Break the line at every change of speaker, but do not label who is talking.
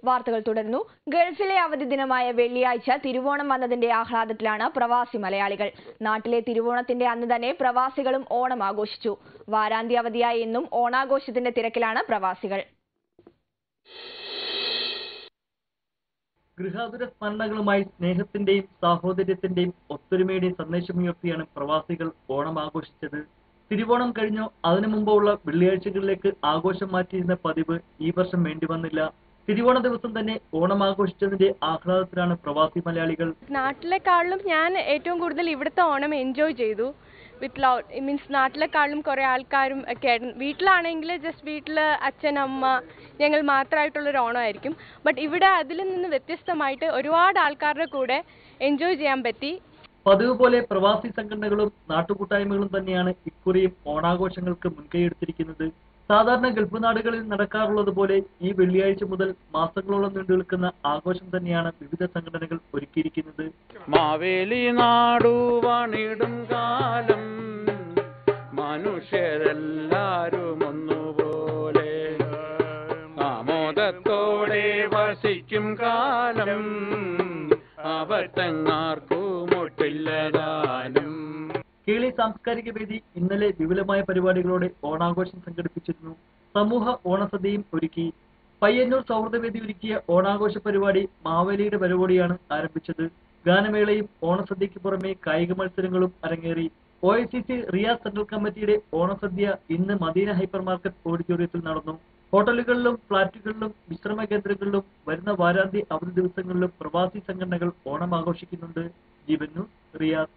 വാർത്തകൾ തുടരുന്നു. ഗൾഫിലെ അവധി ദിനമായ വെള്ളിയാഴ്ച തിരുവോണം വന്നതിന്റെ ആഹ്ലാദത്തിലാണ് പ്രവാസി മലയാളികൾ. നാട്ടിലെ തിരുവോണത്തിന്റെ അന്ന് തന്നെ പ്രവാസികളും ഓണം ആഘോഷിച്ചു. വാരാന്ത്യ അവധിയായ ഇന്നും ഓണാഘോഷത്തിന്റെ തിരക്കിലാണ് പ്രവാസികൾ.
ഗൃഹാതുര സ്മരണകളുമായി സ്നേഹത്തിന്റെയും സാഹോദര്യത്തിന്റെയും ഒത്തൊരുമയുടെയും സന്ദേശമുയർത്തിയാണ് പ്രവാസികൾ ഓണം ആഘോഷിച്ചത്. തിരുവോണം കഴിഞ്ഞോ അതിനു മുമ്പോ ഉള്ള വെള്ളിയാഴ്ചകളിലേക്ക് ആഘോഷം മാറ്റിയിരുന്ന പതിവ് ഈ വർഷം വേണ്ടി വന്നില്ല. തിരുവോണ ദിവസം തന്നെ ഓണം ആഘോഷിച്ചതിന്റെ ആഹ്ലാദത്തിലാണ് പ്രവാസി മലയാളികൾ.
നാട്ടിലെക്കാളും ഞാൻ ഏറ്റവും കൂടുതൽ ഇവിടുത്തെ ഓണം എൻജോയ് ചെയ്തു. മീൻസ് നാട്ടിലെക്കാളും കുറെ ആൾക്കാരും ഒക്കെ ആയിരുന്നു. വീട്ടിലാണെങ്കിൽ ജസ്റ്റ് വീട്ടിൽ അച്ഛൻ അമ്മ ഞങ്ങൾ മാത്രമായിട്ടുള്ളൊരു ഓണമായിരിക്കും. ബട്ട് ഇവിടെ അതിൽ നിന്ന് വ്യത്യസ്തമായിട്ട് ഒരുപാട് ആൾക്കാരുടെ കൂടെ എൻജോയ് ചെയ്യാൻ പറ്റി.
പതിവ് പോലെ പ്രവാസി സംഘടനകളും നാട്ടുകൂട്ടായ്മകളും തന്നെയാണ് ഇക്കുറിയും ഓണാഘോഷങ്ങൾക്ക് മുൻകൈയെടുത്തിരിക്കുന്നത്. സാധാരണ ഗൾഫ് നാടുകളിൽ നടക്കാറുള്ളത് പോലെ ഈ വെള്ളിയാഴ്ച മുതൽ മാസങ്ങളോളം നീണ്ടു നിൽക്കുന്ന ആഘോഷം തന്നെയാണ് വിവിധ സംഘടനകൾ ഒരുക്കിയിരിക്കുന്നത്.
മാവേലി നാടു പണിടും കാലം മനുഷ്യരെല്ലാരും ഒന്നുപോലെ ആമോദത്തോടെ വസിക്കും കാലം അവറ്റങ്ങാർക്കുമൊട്ടില്ലതാനും.
കേളി സാംസ്കാരിക വേദി ഇന്നലെ വിപുലമായ പരിപാടികളോടെ ഓണാഘോഷം സംഘടിപ്പിച്ചിരുന്നു. സമൂഹ ഓണസദ്യയും ഒരുക്കി. പയ്യന്നൂർ സൗഹൃദവേദി ഒരുക്കിയ ഓണാഘോഷ പരിപാടി മാവേലിയുടെ പരിപാടിയാണ് ആരംഭിച്ചത്. ഗാനമേളയും ഓണസദ്യയ്ക്ക് പുറമെ കായിക മത്സരങ്ങളും അരങ്ങേറി. OICC റിയാദ് സെൻട്രൽ കമ്മിറ്റിയുടെ ഓണസദ്യ ഇന്ന് മദീന ഹൈപ്പർ മാർക്കറ്റ് ഓഡിറ്റോറിയത്തിൽ നടന്നു. ഹോട്ടലുകളിലും ഫ്ളാറ്റുകളിലും വിശ്രമ കേന്ദ്രങ്ങളിലും വരുന്ന വാരാന്ത്യ അവധി ദിവസങ്ങളിലും പ്രവാസി സംഘടനകൾ ഓണം ആഘോഷിക്കുന്നുണ്ട്. ജീവൻ ന്യൂസ്, റിയാദ്.